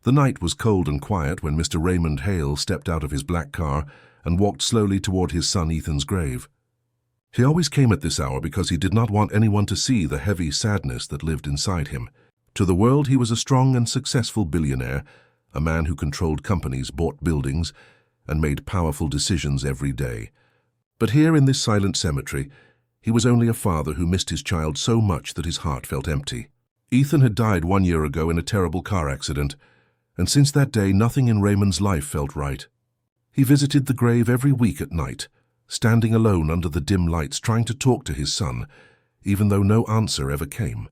The night was cold and quiet when Mr. Raymond Hale stepped out of his black car and walked slowly toward his son Ethan's grave. He always came at this hour because he did not want anyone to see the heavy sadness that lived inside him. To the world, he was a strong and successful billionaire, a man who controlled companies, bought buildings, and made powerful decisions every day. But here in this silent cemetery, he was only a father who missed his child so much that his heart felt empty. Ethan had died 1 year ago in a terrible car accident, and since that day nothing in Raymond's life felt right. He visited the grave every week at night, standing alone under the dim lights trying to talk to his son, even though no answer ever came.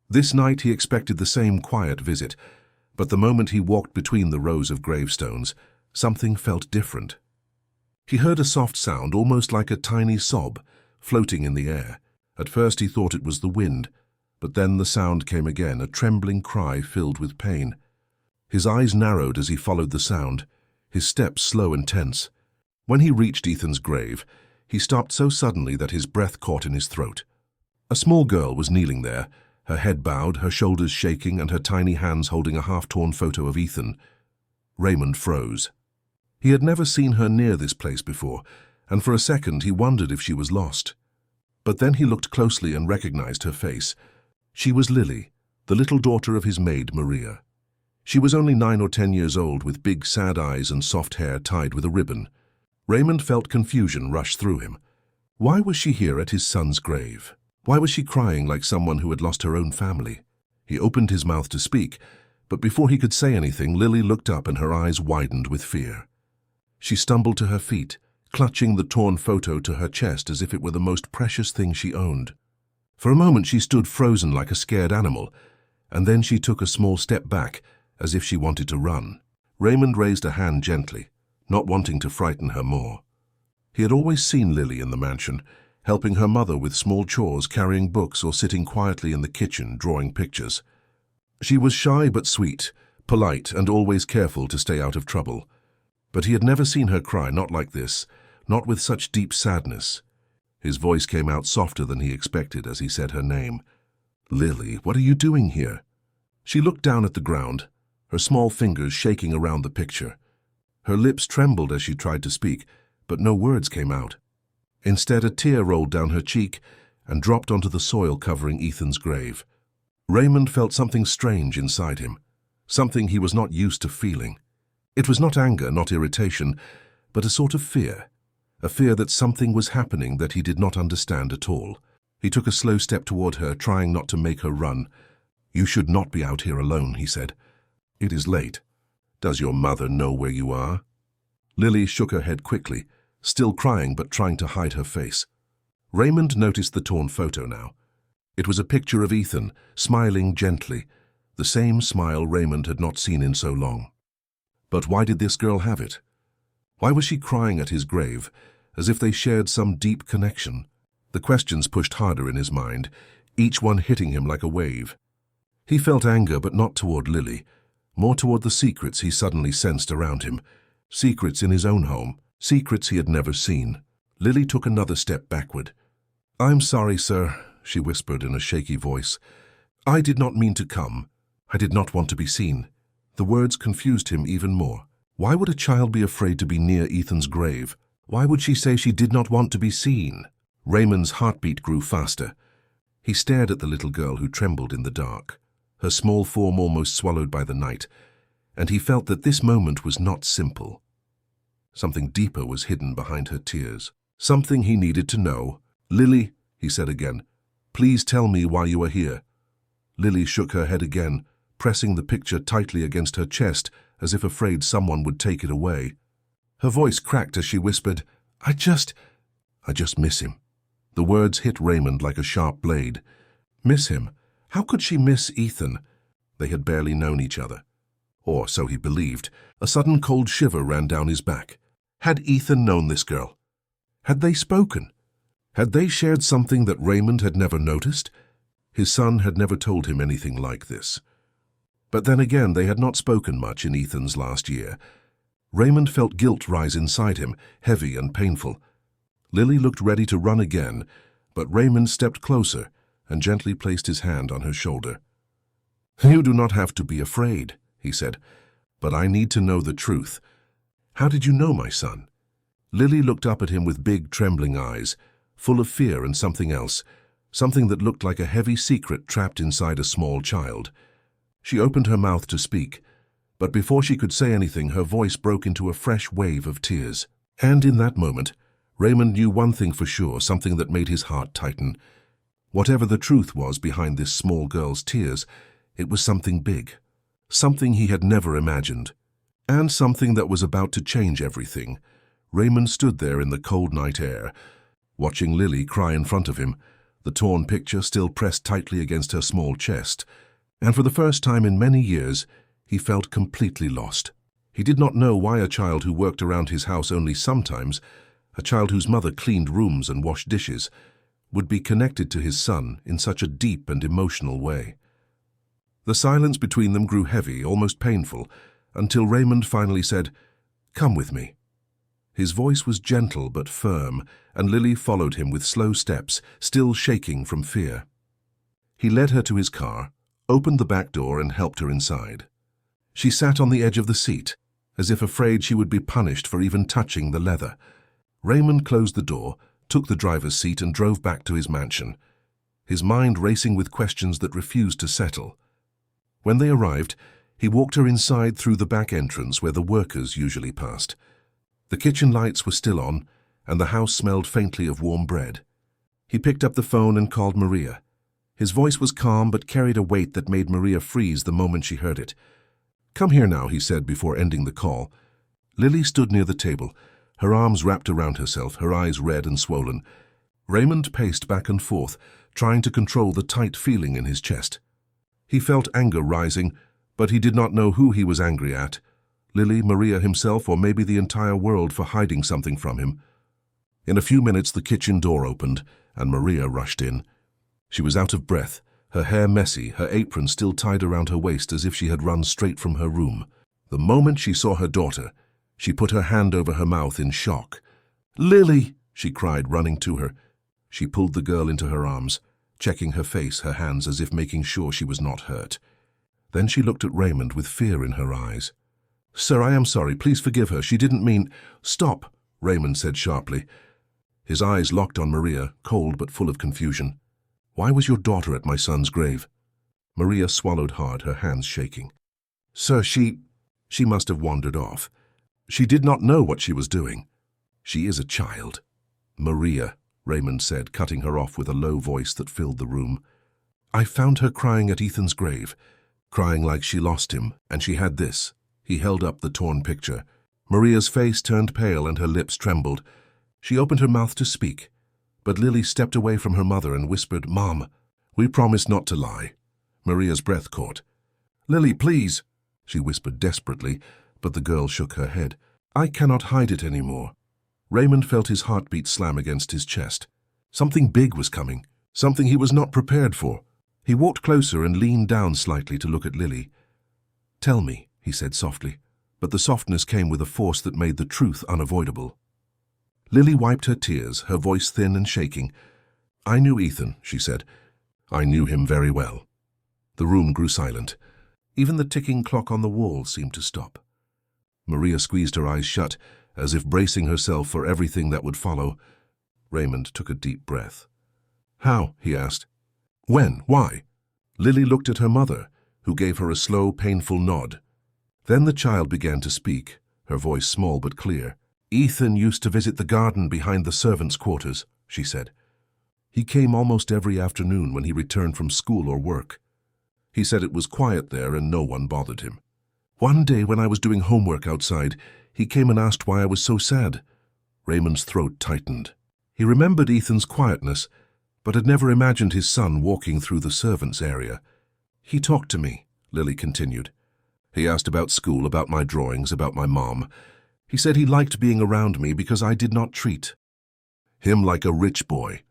This night he expected the same quiet visit, but the moment he walked between the rows of gravestones, something felt different. He heard a soft sound, almost like a tiny sob, floating in the air. At first he thought it was the wind, but then the sound came again, a trembling cry filled with pain. His eyes narrowed as he followed the sound, his steps slow and tense. When he reached Ethan's grave, he stopped so suddenly that his breath caught in his throat. A small girl was kneeling there, her head bowed, her shoulders shaking, and her tiny hands holding a half-torn photo of Ethan. Raymond froze. He had never seen her near this place before, and for a second he wondered if she was lost. But then he looked closely and recognized her face. She was Lily, the little daughter of his maid, Maria. She was only 9 or 10 years old, with big, sad eyes and soft hair tied with a ribbon. Raymond felt confusion rush through him. Why was she here at his son's grave? Why was she crying like someone who had lost her own family? He opened his mouth to speak, but before he could say anything, Lily looked up and her eyes widened with fear. She stumbled to her feet, clutching the torn photo to her chest as if it were the most precious thing she owned. For a moment she stood frozen like a scared animal, and then she took a small step back, as if she wanted to run. Raymond raised a hand gently, not wanting to frighten her more. He had always seen Lily in the mansion, helping her mother with small chores, carrying books, or sitting quietly in the kitchen drawing pictures. She was shy but sweet, polite, and always careful to stay out of trouble. But he had never seen her cry, not like this, not with such deep sadness. His voice came out softer than he expected as he said her name. "Lily, what are you doing here?" She looked down at the ground, her small fingers shaking around the picture. Her lips trembled as she tried to speak, but no words came out. Instead, a tear rolled down her cheek and dropped onto the soil covering Ethan's grave. Raymond felt something strange inside him, something he was not used to feeling. It was not anger, not irritation, but a sort of fear, a fear that something was happening that he did not understand at all. He took a slow step toward her, trying not to make her run. "You should not be out here alone," he said. "It is late. Does your mother know where you are?" Lily shook her head quickly, still crying but trying to hide her face. Raymond noticed the torn photo now. It was a picture of Ethan, smiling gently, the same smile Raymond had not seen in so long. But why did this girl have it? Why was she crying at his grave, as if they shared some deep connection? The questions pushed harder in his mind, each one hitting him like a wave. He felt anger, but not toward Lily, more toward the secrets he suddenly sensed around him, secrets in his own home, secrets he had never seen. Lily took another step backward. "I'm sorry, sir," she whispered in a shaky voice. "I did not mean to come. I did not want to be seen." The words confused him even more. Why would a child be afraid to be near Ethan's grave? Why would she say she did not want to be seen? Raymond's heartbeat grew faster. He stared at the little girl who trembled in the dark, her small form almost swallowed by the night, and he felt that this moment was not simple. Something deeper was hidden behind her tears, something he needed to know. "Lily," he said again, "please tell me why you are here." Lily shook her head again, pressing the picture tightly against her chest as if afraid someone would take it away. Her voice cracked as she whispered, I just miss him." The words hit Raymond like a sharp blade. Miss him? How could she miss Ethan? They had barely known each other. Or so he believed. A sudden cold shiver ran down his back. Had Ethan known this girl? Had they spoken? Had they shared something that Raymond had never noticed? His son had never told him anything like this. But then again, they had not spoken much in Ethan's last year. Raymond felt guilt rise inside him, heavy and painful. Lily looked ready to run again, but Raymond stepped closer and gently placed his hand on her shoulder. "You do not have to be afraid," he said, "but I need to know the truth. How did you know my son?" Lily looked up at him with big, trembling eyes, full of fear and something else, something that looked like a heavy secret trapped inside a small child. She opened her mouth to speak, but before she could say anything, her voice broke into a fresh wave of tears. And in that moment, Raymond knew one thing for sure, something that made his heart tighten. Whatever the truth was behind this small girl's tears, it was something big, something he had never imagined, and something that was about to change everything. Raymond stood there in the cold night air, watching Lily cry in front of him, the torn picture still pressed tightly against her small chest, and for the first time in many years, he felt completely lost. He did not know why a child who worked around his house only sometimes, a child whose mother cleaned rooms and washed dishes, would be connected to his son in such a deep and emotional way. The silence between them grew heavy, almost painful, until Raymond finally said, "Come with me." His voice was gentle but firm, and Lily followed him with slow steps, still shaking from fear. He led her to his car, opened the back door and helped her inside. She sat on the edge of the seat, as if afraid she would be punished for even touching the leather. Raymond closed the door, took the driver's seat and drove back to his mansion, his mind racing with questions that refused to settle. When they arrived, he walked her inside through the back entrance where the workers usually passed. The kitchen lights were still on, and the house smelled faintly of warm bread. He picked up the phone and called Maria. His voice was calm but carried a weight that made Maria freeze the moment she heard it. "Come here now," he said before ending the call. Lily stood near the table, her arms wrapped around herself, her eyes red and swollen. Raymond paced back and forth, trying to control the tight feeling in his chest. He felt anger rising, but he did not know who he was angry at. Lily, Maria himself, or maybe the entire world for hiding something from him. In a few minutes the kitchen door opened, and Maria rushed in. She was out of breath, her hair messy, her apron still tied around her waist as if she had run straight from her room. The moment she saw her daughter, she put her hand over her mouth in shock. "Lily!" she cried, running to her. She pulled the girl into her arms, checking her face, her hands as if making sure she was not hurt. Then she looked at Raymond with fear in her eyes. "Sir, I am sorry. Please forgive her. She didn't mean—" "Stop," Raymond said sharply. His eyes locked on Maria, cold but full of confusion. "Why was your daughter at my son's grave?" Maria swallowed hard, her hands shaking. "Sir, she must have wandered off. She did not know what she was doing. She is a child." "Maria," Raymond said, cutting her off with a low voice that filled the room. "I found her crying at Ethan's grave, crying like she lost him, and she had this." He held up the torn picture. Maria's face turned pale and her lips trembled. She opened her mouth to speak, but Lily stepped away from her mother and whispered, "Mom, we promised not to lie." Maria's breath caught. "Lily, please," she whispered desperately, but the girl shook her head. "I cannot hide it anymore." Raymond felt his heartbeat slam against his chest. Something big was coming, something he was not prepared for. He walked closer and leaned down slightly to look at Lily. "Tell me," he said softly, but the softness came with a force that made the truth unavoidable. Lily wiped her tears, her voice thin and shaking. "I knew Ethan," she said. "I knew him very well." The room grew silent. Even the ticking clock on the wall seemed to stop. Maria squeezed her eyes shut, as if bracing herself for everything that would follow. Raymond took a deep breath. "How?" he asked. "When? Why?" Lily looked at her mother, who gave her a slow, painful nod. Then the child began to speak, her voice small but clear. "Ethan used to visit the garden behind the servants' quarters," she said. "He came almost every afternoon when he returned from school or work. He said it was quiet there and no one bothered him. One day when I was doing homework outside, he came and asked why I was so sad." Raymond's throat tightened. He remembered Ethan's quietness, but had never imagined his son walking through the servants' area. "He talked to me," Lily continued. "He asked about school, about my drawings, about my mom. He said he liked being around me because I did not treat him like a rich boy.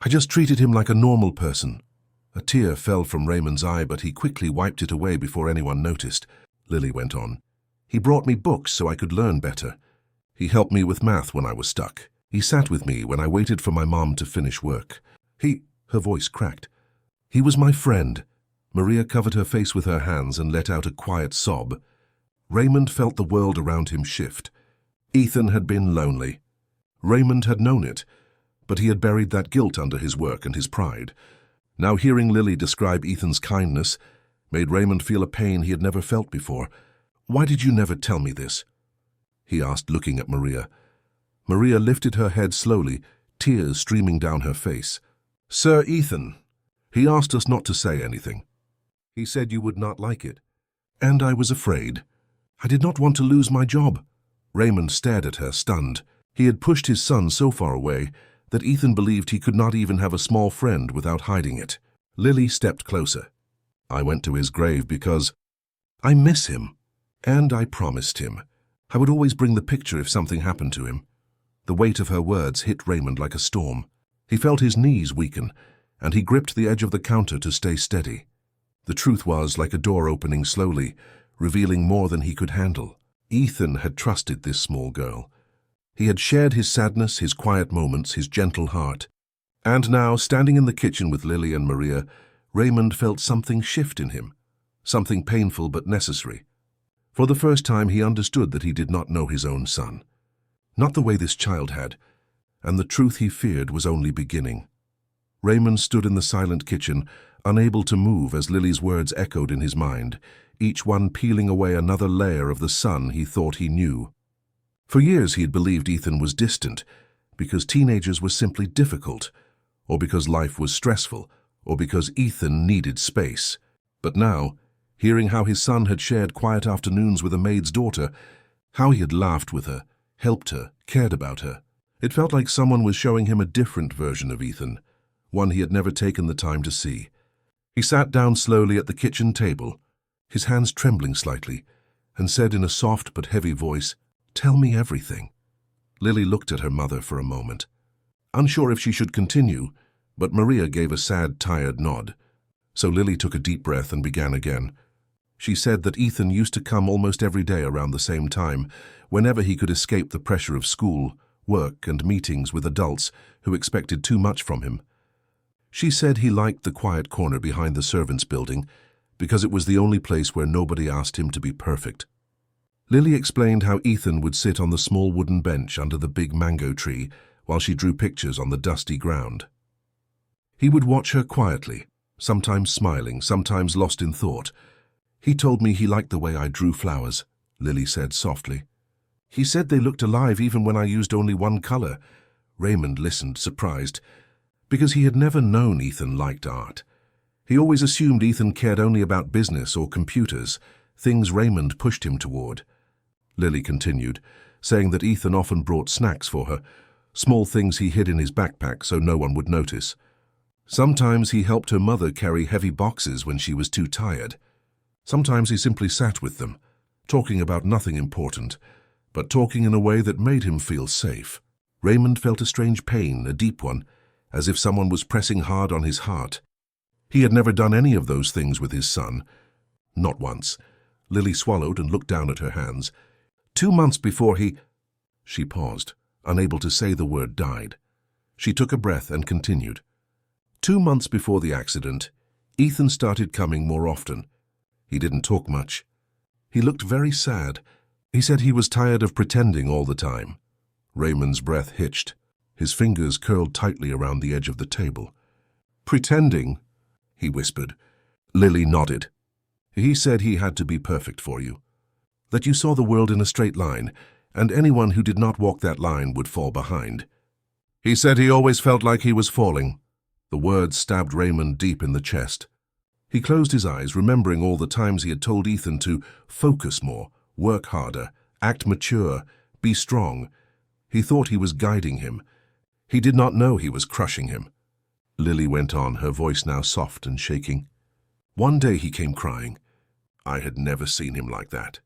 I just treated him like a normal person." A tear fell from Raymond's eye, but he quickly wiped it away before anyone noticed. Lily went on. "He brought me books so I could learn better. He helped me with math when I was stuck. He sat with me when I waited for my mom to finish work. Her voice cracked. "He was my friend." Maria covered her face with her hands and let out a quiet sob. Raymond felt the world around him shift. Ethan had been lonely. Raymond had known it, but he had buried that guilt under his work and his pride. Now hearing Lily describe Ethan's kindness made Raymond feel a pain he had never felt before. "Why did you never tell me this?" he asked, looking at Maria. Maria lifted her head slowly, tears streaming down her face. "Sir Ethan, he asked us not to say anything. He said you would not like it. And I was afraid. I did not want to lose my job." Raymond stared at her, stunned. He had pushed his son so far away that Ethan believed he could not even have a small friend without hiding it. Lily stepped closer. "I went to his grave because I miss him, and I promised him I would always bring the picture if something happened to him." The weight of her words hit Raymond like a storm. He felt his knees weaken, and he gripped the edge of the counter to stay steady. The truth was like a door opening slowly, revealing more than he could handle. Ethan had trusted this small girl. He had shared his sadness, his quiet moments, his gentle heart. And now, standing in the kitchen with Lily and Maria, Raymond felt something shift in him, something painful but necessary. For the first time he understood that he did not know his own son. Not the way this child had, and the truth he feared was only beginning. Raymond stood in the silent kitchen, unable to move as Lily's words echoed in his mind, each one peeling away another layer of the son he thought he knew. For years he had believed Ethan was distant, because teenagers were simply difficult, or because life was stressful, or because Ethan needed space. But now, hearing how his son had shared quiet afternoons with a maid's daughter, how he had laughed with her, helped her, cared about her, it felt like someone was showing him a different version of Ethan, one he had never taken the time to see. He sat down slowly at the kitchen table, his hands trembling slightly, and said in a soft but heavy voice, "Tell me everything." Lily looked at her mother for a moment, unsure if she should continue, but Maria gave a sad, tired nod. So Lily took a deep breath and began again. She said that Ethan used to come almost every day around the same time, whenever he could escape the pressure of school, work, and meetings with adults who expected too much from him. She said he liked the quiet corner behind the servants' building because it was the only place where nobody asked him to be perfect. Lily explained how Ethan would sit on the small wooden bench under the big mango tree while she drew pictures on the dusty ground. He would watch her quietly, sometimes smiling, sometimes lost in thought. "He told me he liked the way I drew flowers," Lily said softly. "He said they looked alive even when I used only one color." Raymond listened, surprised, because he had never known Ethan liked art. He always assumed Ethan cared only about business or computers, things Raymond pushed him toward. Lily continued, saying that Ethan often brought snacks for her, small things he hid in his backpack so no one would notice. Sometimes he helped her mother carry heavy boxes when she was too tired. Sometimes he simply sat with them, talking about nothing important, but talking in a way that made him feel safe. Raymond felt a strange pain, a deep one, as if someone was pressing hard on his heart. He had never done any of those things with his son. Not once. Lily swallowed and looked down at her hands. 2 months before he... She paused, unable to say the word died. She took a breath and continued. 2 months before the accident, Ethan started coming more often. He didn't talk much. He looked very sad. He said he was tired of pretending all the time. Raymond's breath hitched. His fingers curled tightly around the edge of the table. "Pretending?" he whispered. Lily nodded. "He said he had to be perfect for you. That you saw the world in a straight line, and anyone who did not walk that line would fall behind. He said he always felt like he was falling." The words stabbed Raymond deep in the chest. He closed his eyes, remembering all the times he had told Ethan to focus more, work harder, act mature, be strong. He thought he was guiding him. He did not know he was crushing him. Lily went on, her voice now soft and shaking. "One day he came crying. I had never seen him like that.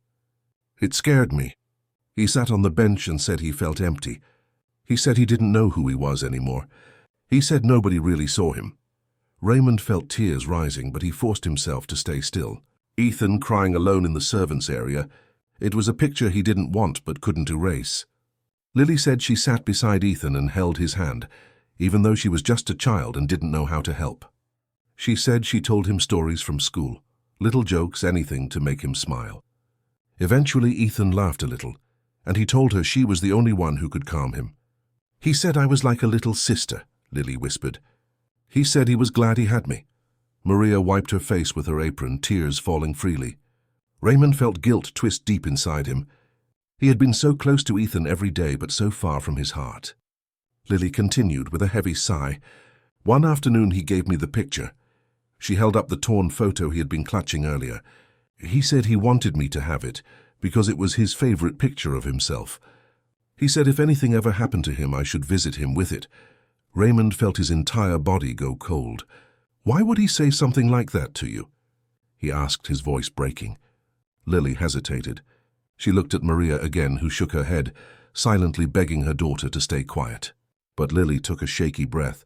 It scared me. He sat on the bench and said he felt empty. He said he didn't know who he was anymore. He said nobody really saw him." Raymond felt tears rising, but he forced himself to stay still. Ethan crying alone in the servants' area. It was a picture he didn't want but couldn't erase. Lily said she sat beside Ethan and held his hand, even though she was just a child and didn't know how to help. She said she told him stories from school, little jokes, anything to make him smile. Eventually, Ethan laughed a little, and he told her she was the only one who could calm him. "He said I was like a little sister," Lily whispered. "He said he was glad he had me." Maria wiped her face with her apron, tears falling freely. Raymond felt guilt twist deep inside him. He had been so close to Ethan every day, but so far from his heart. Lily continued with a heavy sigh. "One afternoon he gave me the picture." She held up the torn photo he had been clutching earlier. "He said he wanted me to have it because it was his favorite picture of himself. He said if anything ever happened to him, I should visit him with it." Raymond felt his entire body go cold. "Why would he say something like that to you?" he asked, his voice breaking. Lily hesitated. She looked at Maria again, who shook her head, silently begging her daughter to stay quiet. But Lily took a shaky breath.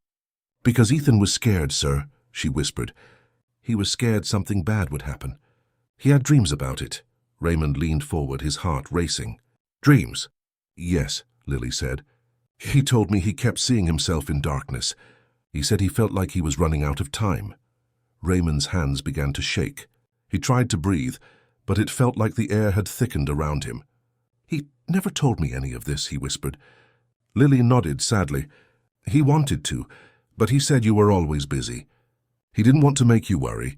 "Because Ethan was scared, sir," she whispered. "He was scared something bad would happen. He had dreams about it." Raymond leaned forward, his heart racing. "Dreams?" "Yes," Lily said. "He told me he kept seeing himself in darkness. He said he felt like he was running out of time." Raymond's hands began to shake. He tried to breathe, but it felt like the air had thickened around him. "He never told me any of this," he whispered. Lily nodded sadly. "He wanted to, but he said you were always busy. He didn't want to make you worry."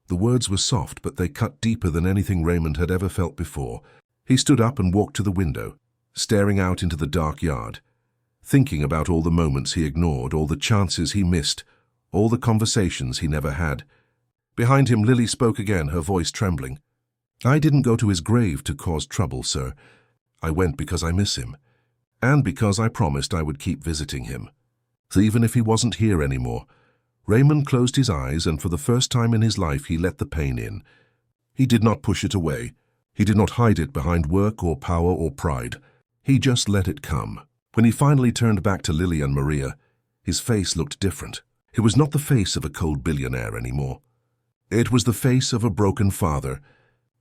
The words were soft, but they cut deeper than anything Raymond had ever felt before. He stood up and walked to the window, staring out into the dark yard, thinking about all the moments he ignored, all the chances he missed, all the conversations he never had. Behind him, Lily spoke again, her voice trembling. "I didn't go to his grave to cause trouble, sir. I went because I miss him, and because I promised I would keep visiting him. So even if he wasn't here anymore." Raymond closed his eyes, and for the first time in his life he let the pain in. He did not push it away. He did not hide it behind work or power or pride. He just let it come. When he finally turned back to Lily and Maria, his face looked different. It was not the face of a cold billionaire anymore. It was the face of a broken father,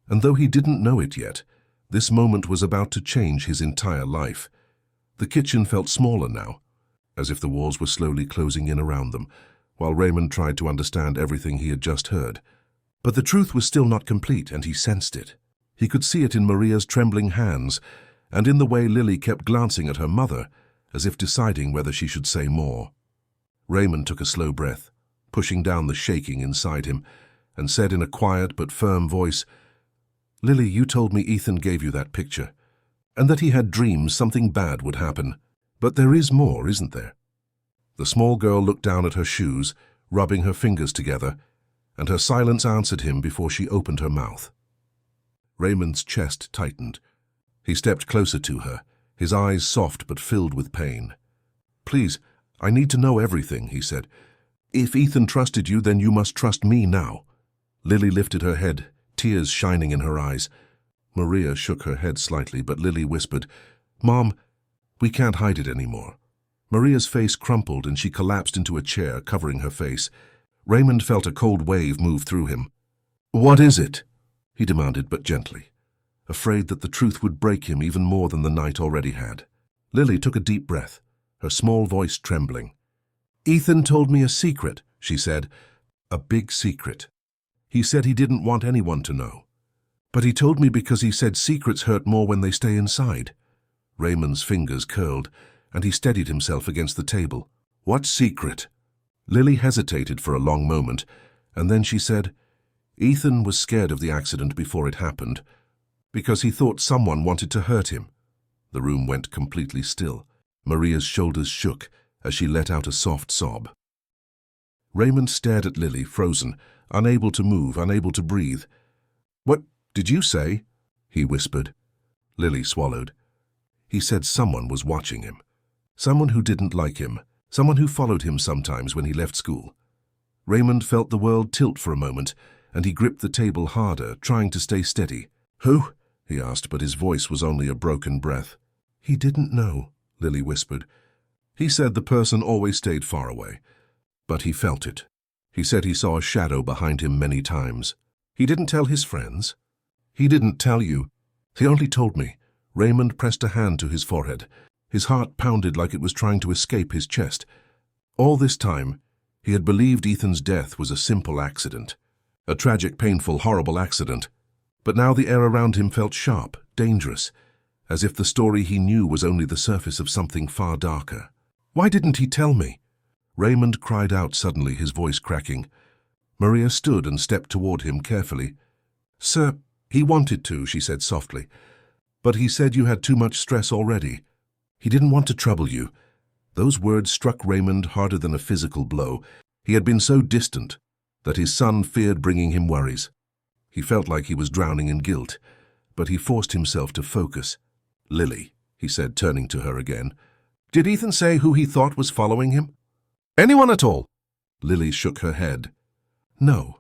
and though he didn't know it yet, this moment was about to change his entire life. The kitchen felt smaller now, as if the walls were slowly closing in around them, while Raymond tried to understand everything he had just heard. But the truth was still not complete, and he sensed it. He could see it in Maria's trembling hands, and in the way Lily kept glancing at her mother, as if deciding whether she should say more. Raymond took a slow breath, pushing down the shaking inside him, and said in a quiet but firm voice, "Lily, you told me Ethan gave you that picture, and that he had dreams something bad would happen. But there is more, isn't there?" The small girl looked down at her shoes, rubbing her fingers together, and her silence answered him before she opened her mouth. Raymond's chest tightened. He stepped closer to her, his eyes soft but filled with pain. "Please, I need to know everything," he said. "If Ethan trusted you, then you must trust me now." Lily lifted her head, tears shining in her eyes. Maria shook her head slightly, but Lily whispered, "Mom, we can't hide it anymore." Maria's face crumpled and she collapsed into a chair, covering her face. Raymond felt a cold wave move through him. "What is it?" he demanded, but gently, afraid that the truth would break him even more than the night already had. Lily took a deep breath, her small voice trembling. "Ethan told me a secret," she said. "A big secret. He said he didn't want anyone to know. But he told me because he said secrets hurt more when they stay inside." Raymond's fingers curled, and he steadied himself against the table. "What secret?" Lily hesitated for a long moment, and then she said, "Ethan was scared of the accident before it happened, because he thought someone wanted to hurt him." The room went completely still. Maria's shoulders shook as she let out a soft sob. Raymond stared at Lily, frozen, unable to move, unable to breathe. "What did you say?" he whispered. Lily swallowed. He said someone was watching him. Someone who didn't like him. Someone who followed him sometimes when he left school. Raymond felt the world tilt for a moment, and he gripped the table harder, trying to stay steady. "Who?" he asked, but his voice was only a broken breath. "He didn't know," Lily whispered. "He said the person always stayed far away, but he felt it. He said he saw a shadow behind him many times. He didn't tell his friends." "He didn't tell you." "He only told me." Raymond pressed a hand to his forehead. His heart pounded like it was trying to escape his chest. All this time, he had believed Ethan's death was a simple accident. A tragic, painful, horrible accident. But now the air around him felt sharp, dangerous, as if the story he knew was only the surface of something far darker. "Why didn't he tell me?" Raymond cried out suddenly, his voice cracking. Maria stood and stepped toward him carefully. "Sir, he wanted to," she said softly. "But he said you had too much stress already. He didn't want to trouble you." Those words struck Raymond harder than a physical blow. He had been so distant that his son feared bringing him worries. He felt like he was drowning in guilt, but he forced himself to focus. "Lily," he said, turning to her again, "did Ethan say who he thought was following him? Anyone at all?" Lily shook her head. "No.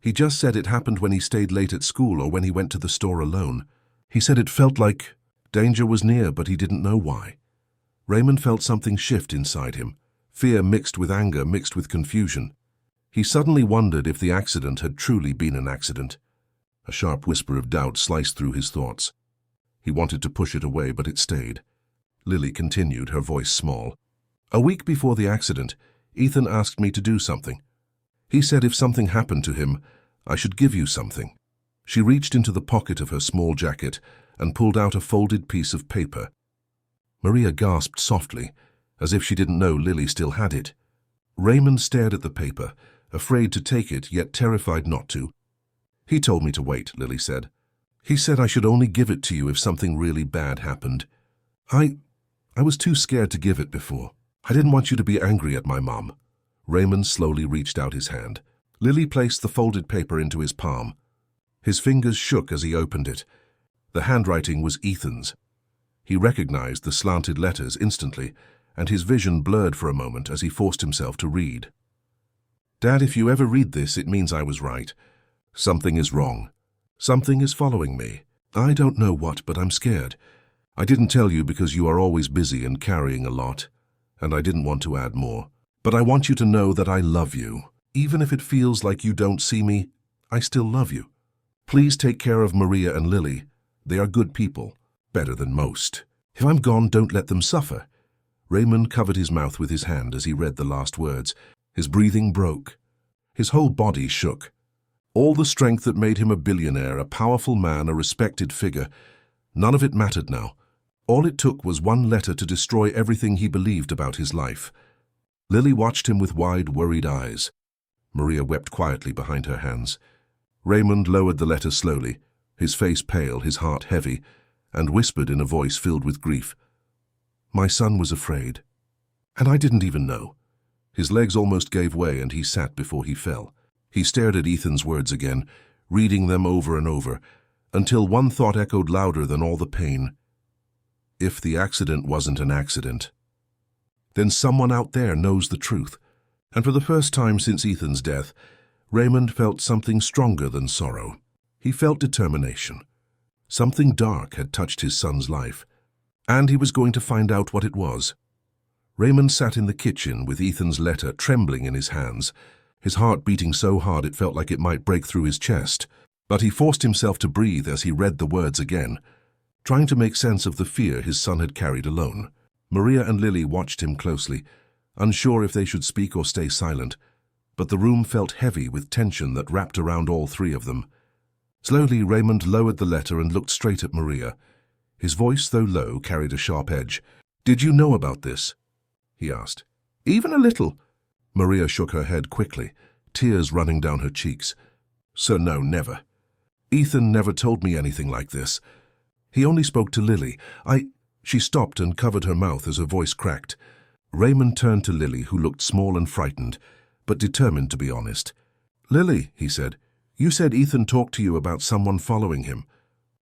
He just said it happened when he stayed late at school or when he went to the store alone. He said it felt like danger was near, but he didn't know why." Raymond felt something shift inside him, fear mixed with anger, mixed with confusion. He suddenly wondered if the accident had truly been an accident. A sharp whisper of doubt sliced through his thoughts. He wanted to push it away, but it stayed. Lily continued, her voice small. "A week before the accident, Ethan asked me to do something. He said if something happened to him, I should give you something." She reached into the pocket of her small jacket and pulled out a folded piece of paper. Maria gasped softly, as if she didn't know Lily still had it. Raymond stared at the paper, afraid to take it, yet terrified not to. "He told me to wait," Lily said. "He said I should only give it to you if something really bad happened. I was too scared to give it before. I didn't want you to be angry at my mom." Raymond slowly reached out his hand. Lily placed the folded paper into his palm. His fingers shook as he opened it. The handwriting was Ethan's. He recognized the slanted letters instantly, and his vision blurred for a moment as he forced himself to read. "Dad, if you ever read this, it means I was right. Something is wrong. Something is following me. I don't know what, but I'm scared. I didn't tell you because you are always busy and carrying a lot, and I didn't want to add more. But I want you to know that I love you. Even if it feels like you don't see me, I still love you. Please take care of Maria and Lily. They are good people. Better than most. If I'm gone, don't let them suffer." Raymond covered his mouth with his hand as he read the last words. His breathing broke. His whole body shook. All the strength that made him a billionaire, a powerful man, a respected figure, none of it mattered now. All it took was one letter to destroy everything he believed about his life. Lily watched him with wide, worried eyes. Maria wept quietly behind her hands. Raymond lowered the letter slowly, his face pale, his heart heavy, and whispered in a voice filled with grief, "My son was afraid. And I didn't even know." His legs almost gave way and he sat before he fell. He stared at Ethan's words again, reading them over and over, until one thought echoed louder than all the pain. If the accident wasn't an accident, then someone out there knows the truth. And for the first time since Ethan's death, Raymond felt something stronger than sorrow. He felt determination. Something dark had touched his son's life, and he was going to find out what it was. Raymond sat in the kitchen with Ethan's letter trembling in his hands, his heart beating so hard it felt like it might break through his chest. But he forced himself to breathe as he read the words again, trying to make sense of the fear his son had carried alone. Maria and Lily watched him closely, unsure if they should speak or stay silent, but the room felt heavy with tension that wrapped around all three of them. Slowly, Raymond lowered the letter and looked straight at Maria. His voice, though low, carried a sharp edge. "Did you know about this?" he asked. "Even a little." Maria shook her head quickly, tears running down her cheeks. "So no, never. Ethan never told me anything like this. He only spoke to Lily. She stopped and covered her mouth as her voice cracked. Raymond turned to Lily, who looked small and frightened, but determined to be honest. "Lily," he said, "you said Ethan talked to you about someone following him.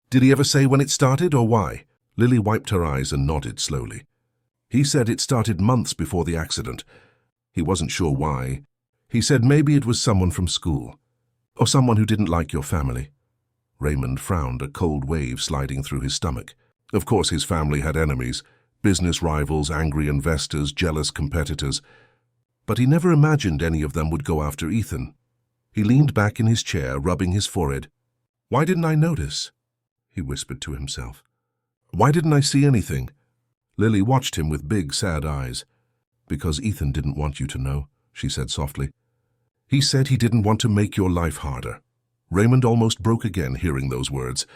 Did he ever say when it started or why?" Lily wiped her eyes and nodded slowly. "He said it started months before the accident. He wasn't sure why. He said maybe it was someone from school, or someone who didn't like your family." Raymond frowned, a cold wave sliding through his stomach. Of course his family had enemies, business rivals, angry investors, jealous competitors. But he never imagined any of them would go after Ethan. He leaned back in his chair, rubbing his forehead. "Why didn't I notice?" he whispered to himself. "Why didn't I see anything?" Lily watched him with big, sad eyes. "Because Ethan didn't want you to know," she said softly. "He said he didn't want to make your life harder." Raymond almost broke again hearing those words.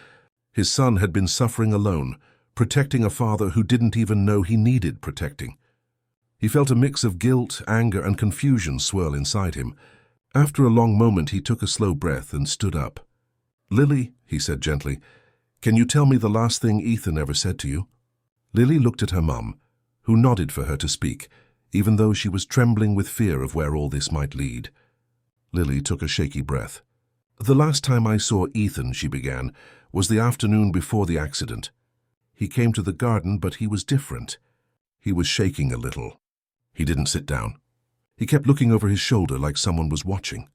His son had been suffering alone, protecting a father who didn't even know he needed protecting. He felt a mix of guilt, anger, and confusion swirl inside him. After a long moment, he took a slow breath and stood up. "Lily," he said gently, "can you tell me the last thing Ethan ever said to you?" Lily looked at her mum, who nodded for her to speak, even though she was trembling with fear of where all this might lead. Lily took a shaky breath. "The last time I saw Ethan," she began, "was the afternoon before the accident. He came to the garden, but he was different. He was shaking a little. He didn't sit down. He kept looking over his shoulder like someone was watching."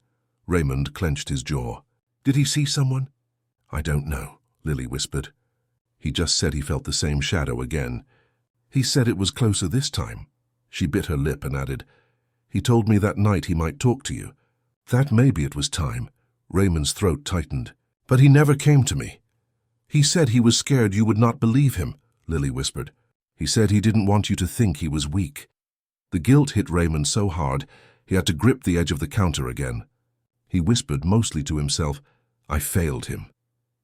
Raymond clenched his jaw. "Did he see someone?" "I don't know," Lily whispered. "He just said he felt the same shadow again. He said it was closer this time." She bit her lip and added, "He told me that night he might talk to you. That maybe it was time." Raymond's throat tightened. "But he never came to me." "He said he was scared you would not believe him," Lily whispered. "He said he didn't want you to think he was weak." The guilt hit Raymond so hard, he had to grip the edge of the counter again. He whispered, mostly to himself, "I failed him."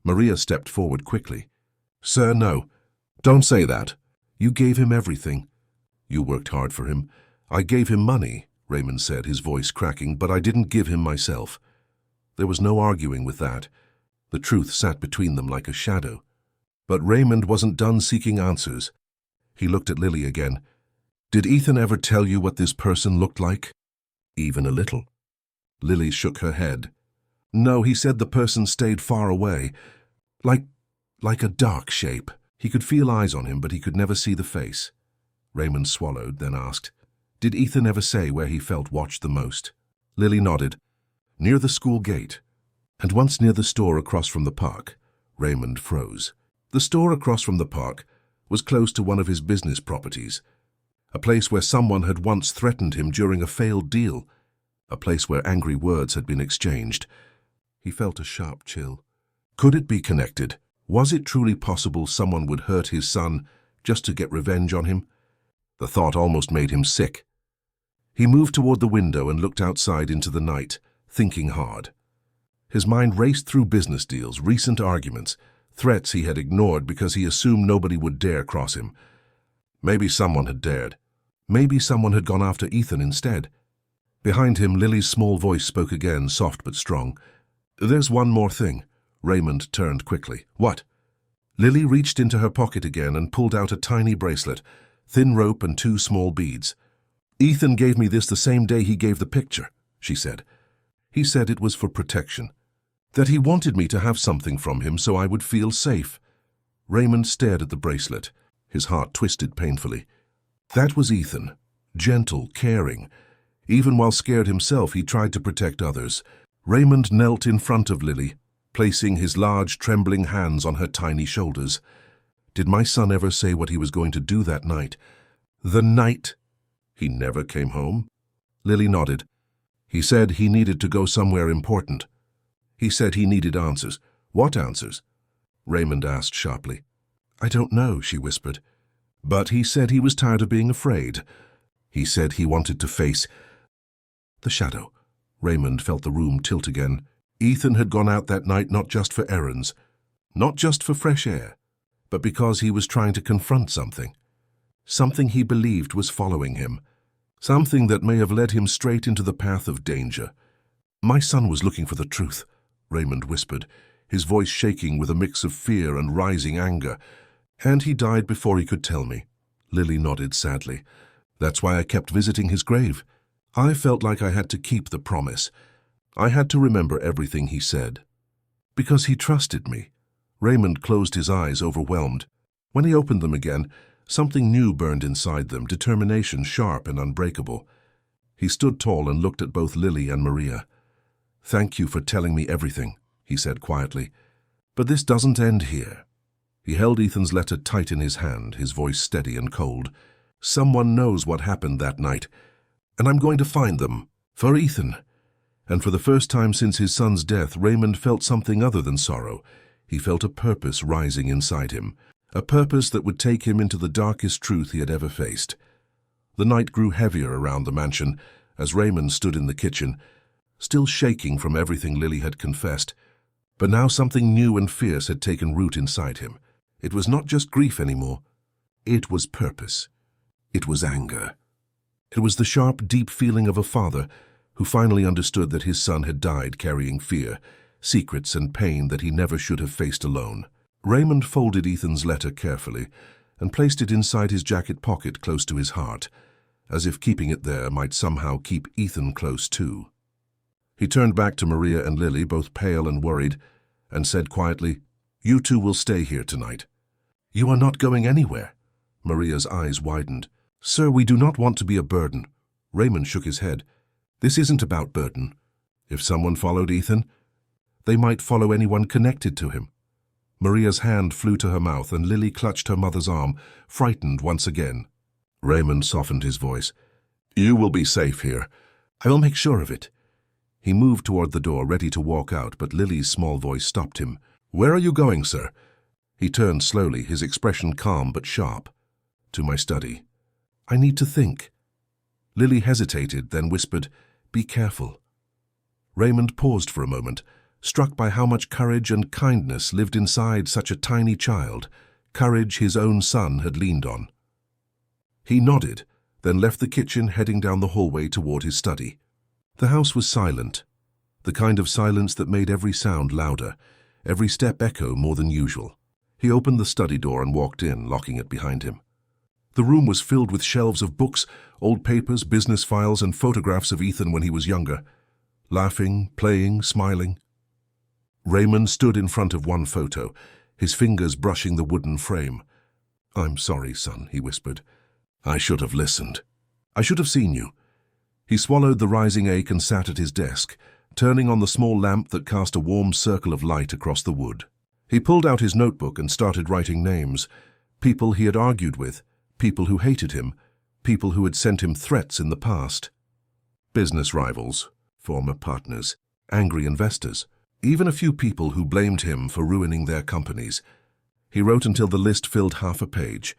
Maria stepped forward quickly. "Sir, no. Don't say that. You gave him everything. You worked hard for him. I gave him money," Raymond said, his voice cracking, "but I didn't give him myself." There was no arguing with that. The truth sat between them like a shadow. But Raymond wasn't done seeking answers. He looked at Lily again. "Did Ethan ever tell you what this person looked like?" "Even a little." Lily shook her head. "No, he said the person stayed far away. Like a dark shape. He could feel eyes on him, but he could never see the face." Raymond swallowed, then asked, "Did Ethan ever say where he felt watched the most?" Lily nodded. "Near the school gate. And once near the store across from the park." Raymond froze. The store across from the park was close to one of his business properties. A place where someone had once threatened him during a failed deal. A place where angry words had been exchanged. He felt a sharp chill. Could it be connected? Was it truly possible someone would hurt his son just to get revenge on him? The thought almost made him sick. He moved toward the window and looked outside into the night, thinking hard. His mind raced through business deals, recent arguments, threats he had ignored because he assumed nobody would dare cross him. Maybe someone had dared. Maybe someone had gone after Ethan instead. Behind him, Lily's small voice spoke again, soft but strong. "There's one more thing." Raymond turned quickly. "What?" Lily reached into her pocket again and pulled out a tiny bracelet, thin rope and 2 small beads. "Ethan gave me this the same day he gave the picture," she said. "He said it was for protection. That he wanted me to have something from him so I would feel safe." Raymond stared at the bracelet. His heart twisted painfully. That was Ethan. Gentle, caring. Even while scared himself, he tried to protect others. Raymond knelt in front of Lily, placing his large, trembling hands on her tiny shoulders. "Did my son ever say what he was going to do that night?" "The night?" "He never came home?" Lily nodded. "He said he needed to go somewhere important. He said he needed answers." "What answers?" Raymond asked sharply. "I don't know," she whispered. "But he said he was tired of being afraid. He said he wanted to face the shadow." Raymond felt the room tilt again. Ethan had gone out that night not just for errands, not just for fresh air, but because he was trying to confront something. Something he believed was following him. Something that may have led him straight into the path of danger. "My son was looking for the truth," Raymond whispered, his voice shaking with a mix of fear and rising anger. "And he died before he could tell me." Lily nodded sadly. "That's why I kept visiting his grave. I felt like I had to keep the promise. I had to remember everything he said. Because he trusted me." Raymond closed his eyes, overwhelmed. When he opened them again, something new burned inside them, determination sharp and unbreakable. He stood tall and looked at both Lily and Maria. "Thank you for telling me everything," he said quietly. "But this doesn't end here." He held Ethan's letter tight in his hand, his voice steady and cold. "Someone knows what happened that night, and I'm going to find them. For Ethan." And for the first time since his son's death, Raymond felt something other than sorrow. He felt a purpose rising inside him, a purpose that would take him into the darkest truth he had ever faced. The night grew heavier around the mansion as Raymond stood in the kitchen, still shaking from everything Lily had confessed. But now something new and fierce had taken root inside him. It was not just grief anymore. It was purpose. It was anger. It was the sharp, deep feeling of a father who finally understood that his son had died carrying fear, secrets and pain that he never should have faced alone. Raymond folded Ethan's letter carefully and placed it inside his jacket pocket close to his heart, as if keeping it there might somehow keep Ethan close too. He turned back to Maria and Lily, both pale and worried, and said quietly, "You two will stay here tonight." "You are not going anywhere." Maria's eyes widened. "Sir, we do not want to be a burden." Raymond shook his head. "This isn't about burden. If someone followed Ethan, they might follow anyone connected to him." Maria's hand flew to her mouth and Lily clutched her mother's arm, frightened once again. Raymond softened his voice. "You will be safe here. I will make sure of it." He moved toward the door, ready to walk out, but Lily's small voice stopped him. "Where are you going, sir?" He turned slowly, his expression calm but sharp. "To my study. I need to think." Lily hesitated, then whispered, "Be careful." Raymond paused for a moment, struck by how much courage and kindness lived inside such a tiny child, courage his own son had leaned on. He nodded, then left the kitchen, heading down the hallway toward his study. The house was silent, the kind of silence that made every sound louder, every step echo more than usual. He opened the study door and walked in, locking it behind him. The room was filled with shelves of books, old papers, business files, and photographs of Ethan when he was younger, laughing, playing, smiling. Raymond stood in front of one photo, his fingers brushing the wooden frame. "I'm sorry, son," he whispered. "I should have listened. I should have seen you." He swallowed the rising ache and sat at his desk, turning on the small lamp that cast a warm circle of light across the wood. He pulled out his notebook and started writing names, people he had argued with, people who hated him, people who had sent him threats in the past. Business rivals, former partners, angry investors, even a few people who blamed him for ruining their companies. He wrote until the list filled half a page,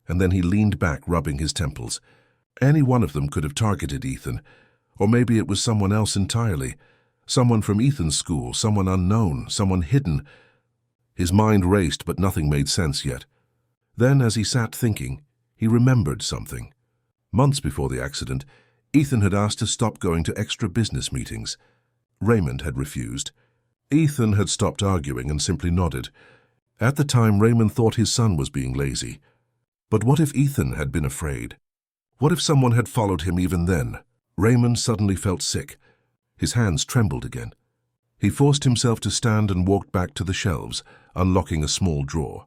and then he leaned back, rubbing his temples. Any one of them could have targeted Ethan, or maybe it was someone else entirely, someone from Ethan's school, someone unknown, someone hidden. His mind raced, but nothing made sense yet. Then, as he sat thinking, he remembered something. Months before the accident, Ethan had asked to stop going to extra business meetings. Raymond had refused. Ethan had stopped arguing and simply nodded. At the time, Raymond thought his son was being lazy. But what if Ethan had been afraid? What if someone had followed him even then? Raymond suddenly felt sick. His hands trembled again. He forced himself to stand and walked back to the shelves, unlocking a small drawer.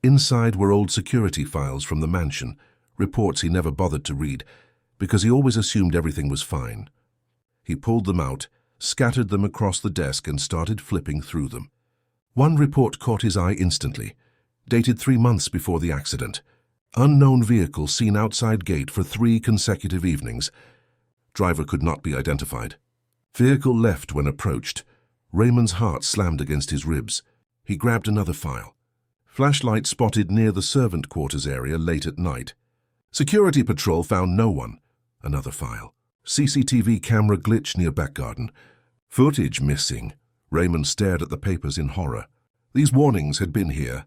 Inside were old security files from the mansion, reports he never bothered to read, because he always assumed everything was fine. He pulled them out, scattered them across the desk, and started flipping through them. One report caught his eye instantly, dated 3 months before the accident. Unknown vehicle seen outside gate for 3 consecutive evenings. Driver could not be identified. Vehicle left when approached. Raymond's heart slammed against his ribs. He grabbed another file. Flashlight spotted near the servant quarters area late at night. Security patrol found no one. Another file. CCTV camera glitch near back garden. Footage missing. Raymond stared at the papers in horror. These warnings had been here.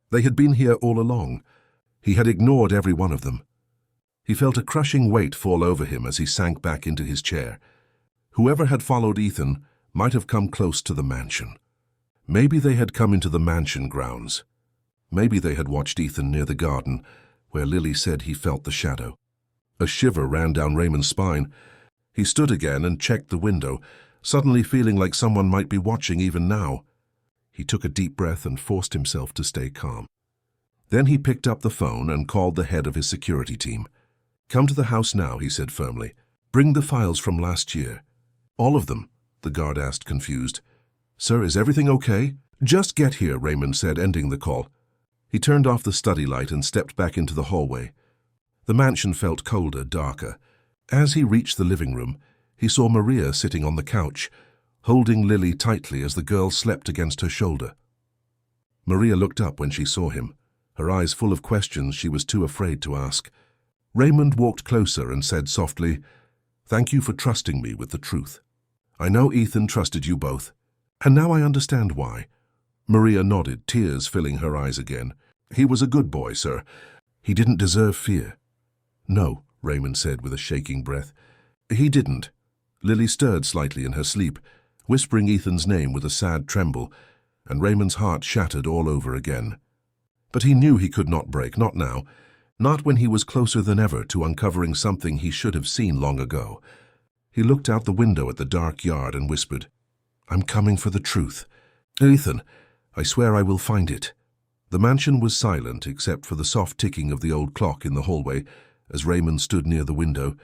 They had been here all along. He had ignored every one of them. He felt a crushing weight fall over him as he sank back into his chair. Whoever had followed Ethan might have come close to the mansion. Maybe they had come into the mansion grounds. Maybe they had watched Ethan near the garden, where Lily said he felt the shadow. A shiver ran down Raymond's spine. He stood again and checked the window, suddenly feeling like someone might be watching even now. He took a deep breath and forced himself to stay calm. Then he picked up the phone and called the head of his security team. "Come to the house now," he said firmly. "Bring the files from last year." "All of them?" the guard asked, confused. "Sir, is everything okay?" "Just get here," Raymond said, ending the call. He turned off the study light and stepped back into the hallway. The mansion felt colder, darker. As he reached the living room, he saw Maria sitting on the couch, holding Lily tightly as the girl slept against her shoulder. Maria looked up when she saw him, her eyes full of questions she was too afraid to ask. Raymond walked closer and said softly, "Thank you for trusting me with the truth. I know Ethan trusted you both, And now I understand why. Maria nodded, tears filling her eyes again. He was a good boy, sir. He didn't deserve fear. No, Raymond said with a shaking breath. He didn't. Lily stirred slightly in her sleep, whispering Ethan's name with a sad tremble, and Raymond's heart shattered all over again. But he knew he could not break, not now, not when he was closer than ever to uncovering something he should have seen long ago. He looked out the window at the dark yard and whispered, "I'm coming for the truth. Ethan, I swear I will find it." The mansion was silent except for the soft ticking of the old clock in the hallway as Raymond stood near the window,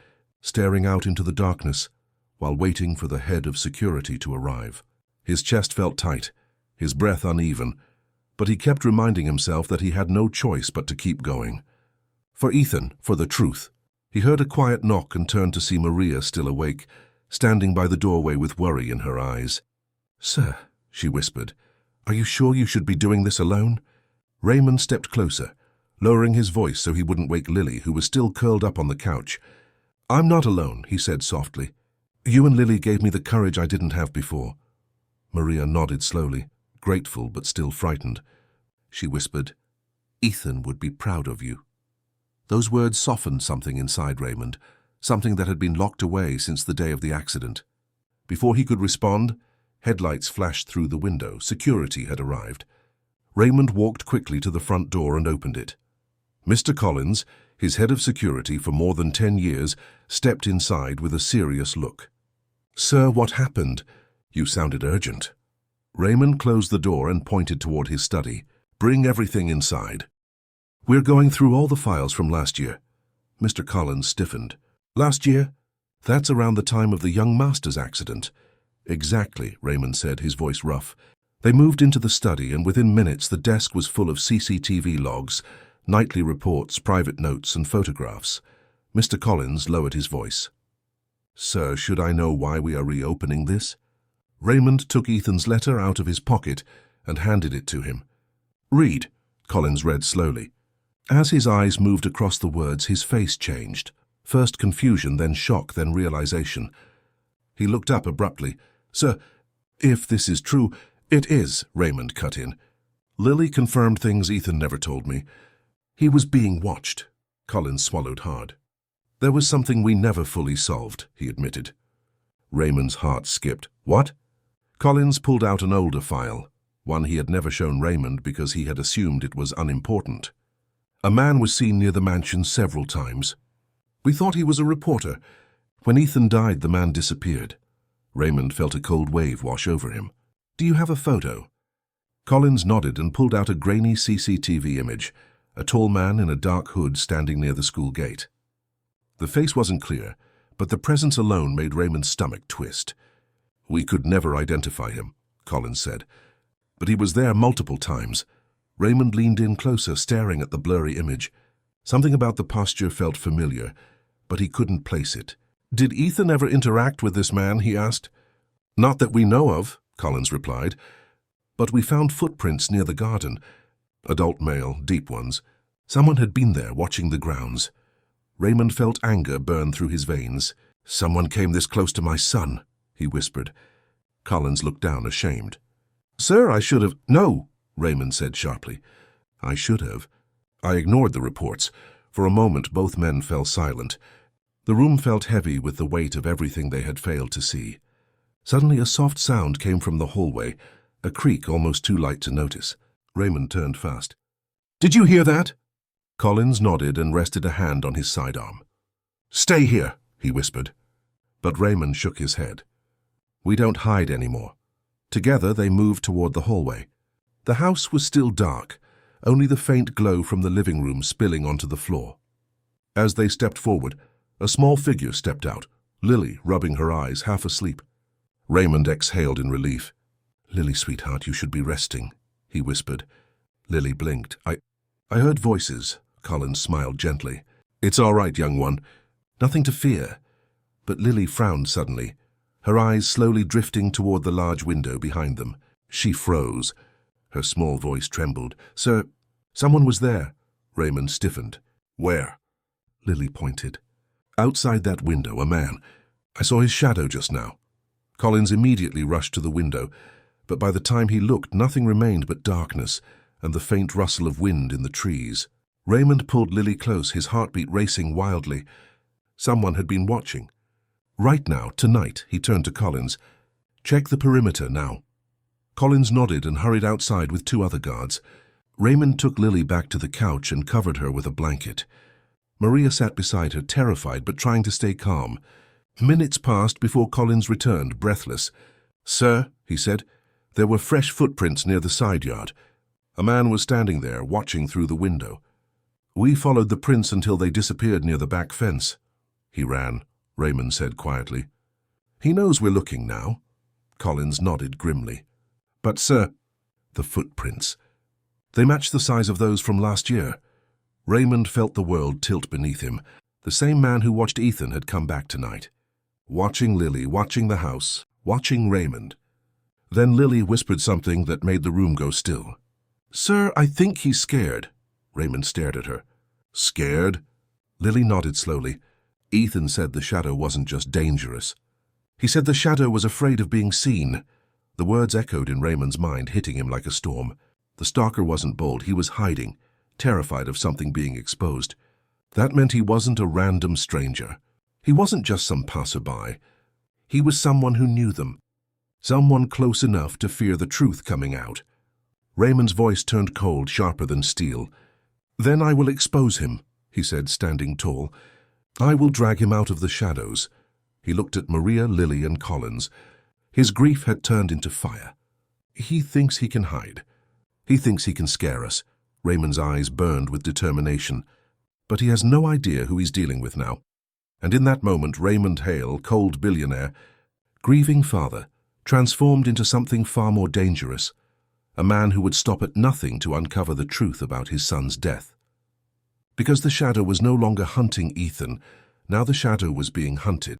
staring out into the darkness while waiting for the head of security to arrive. His chest felt tight, his breath uneven, but he kept reminding himself that he had no choice but to keep going. For Ethan, for the truth. He heard a quiet knock and turned to see Maria still awake, standing by the doorway with worry in her eyes. "Sir," she whispered, "are you sure you should be doing this alone?" Raymond stepped closer, lowering his voice so he wouldn't wake Lily, who was still curled up on the couch. "I'm not alone," he said softly. "You and Lily gave me the courage I didn't have before." Maria nodded slowly, grateful but still frightened. She whispered, "Ethan would be proud of you." Those words softened something inside Raymond, something that had been locked away since the day of the accident. Before he could respond, headlights flashed through the window. Security had arrived. Raymond walked quickly to the front door and opened it. Mr. Collins, his head of security for more than 10 years, stepped inside with a serious look. "Sir, what happened? You sounded urgent." Raymond closed the door and pointed toward his study. "Bring everything inside." "We're going through all the files from last year." Mr. Collins stiffened. "Last year? That's around the time of the young master's accident." "Exactly," Raymond said, his voice rough. They moved into the study, and within minutes the desk was full of CCTV logs, nightly reports, private notes, and photographs. Mr. Collins lowered his voice. "Sir, should I know why we are reopening this?" Raymond took Ethan's letter out of his pocket and handed it to him. "Read," Collins read slowly. As his eyes moved across the words, his face changed. First confusion, then shock, then realization. He looked up abruptly. "Sir, if this is true—" "It is," Raymond cut in. "Lily confirmed things Ethan never told me. He was being watched." Collins swallowed hard. "There was something we never fully solved," he admitted. Raymond's heart skipped. "What?" Collins pulled out an older file, one he had never shown Raymond because he had assumed it was unimportant. A man was seen near the mansion several times. "We thought he was a reporter. When Ethan died, the man disappeared." Raymond felt a cold wave wash over him. "Do you have a photo?" Collins nodded and pulled out a grainy CCTV image, a tall man in a dark hood standing near the school gate. The face wasn't clear, but the presence alone made Raymond's stomach twist. "We could never identify him," Collins said. "But he was there multiple times." Raymond leaned in closer, staring at the blurry image. Something about the posture felt familiar, but he couldn't place it. "Did Ethan ever interact with this man?" he asked. "Not that we know of," Collins replied. "But we found footprints near the garden. Adult male, deep ones. Someone had been there watching the grounds." Raymond felt anger burn through his veins. "Someone came this close to my son," he whispered. Collins looked down, ashamed. "Sir, I should have—" "No," Raymond said sharply. "I should have." I ignored the reports. For a moment, both men fell silent. The room felt heavy with the weight of everything they had failed to see. Suddenly, a soft sound came from the hallway, a creak almost too light to notice. Raymond turned fast. "Did you hear that?" Collins nodded and rested a hand on his sidearm. "Stay here," he whispered. But Raymond shook his head. "We don't hide anymore." Together, they moved toward the hallway. The house was still dark, only the faint glow from the living room spilling onto the floor. As they stepped forward, a small figure stepped out, Lily rubbing her eyes, half asleep. Raymond exhaled in relief. "Lily, sweetheart, you should be resting," he whispered. Lily blinked. I heard voices," Collins smiled gently. "It's all right, young one. Nothing to fear." But Lily frowned suddenly, her eyes slowly drifting toward the large window behind them. She froze. Her small voice trembled. "Sir, someone was there." Raymond stiffened. "Where?" Lily pointed. "Outside that window, a man. I saw his shadow just now." Collins immediately rushed to the window, but by the time he looked, nothing remained but darkness and the faint rustle of wind in the trees. Raymond pulled Lily close, his heartbeat racing wildly. Someone had been watching. Right now, tonight, he turned to Collins. Check the perimeter now. Collins nodded and hurried outside with 2 other guards. Raymond took Lily back to the couch and covered her with a blanket. Maria sat beside her, terrified but trying to stay calm. Minutes passed before Collins returned, breathless. "Sir," he said, "there were fresh footprints near the side yard. A man was standing there, watching through the window. We followed the prints until they disappeared near the back fence." "He ran," Raymond said quietly. "He knows we're looking now." Collins nodded grimly. "But, sir—" "The footprints. They match the size of those from last year." Raymond felt the world tilt beneath him. The same man who watched Ethan had come back tonight. Watching Lily, watching the house, watching Raymond. Then Lily whispered something that made the room go still. "Sir, I think he's scared." Raymond stared at her. "Scared?" Lily nodded slowly. "Ethan said the shadow wasn't just dangerous. He said the shadow was afraid of being seen." The words echoed in Raymond's mind, hitting him like a storm. The stalker wasn't bold, he was hiding, terrified of something being exposed. That meant he wasn't a random stranger. He wasn't just some passerby. He was someone who knew them. Someone close enough to fear the truth coming out. Raymond's voice turned cold, sharper than steel. "Then I will expose him," he said, standing tall. "I will drag him out of the shadows." He looked at Maria, Lily, and Collins. His grief had turned into fire. "He thinks he can hide. He thinks he can scare us." Raymond's eyes burned with determination. "But he has no idea who he's dealing with now." And in that moment, Raymond Hale, cold billionaire, grieving father, transformed into something far more dangerous. A man who would stop at nothing to uncover the truth about his son's death. Because the shadow was no longer hunting Ethan, now the shadow was being hunted.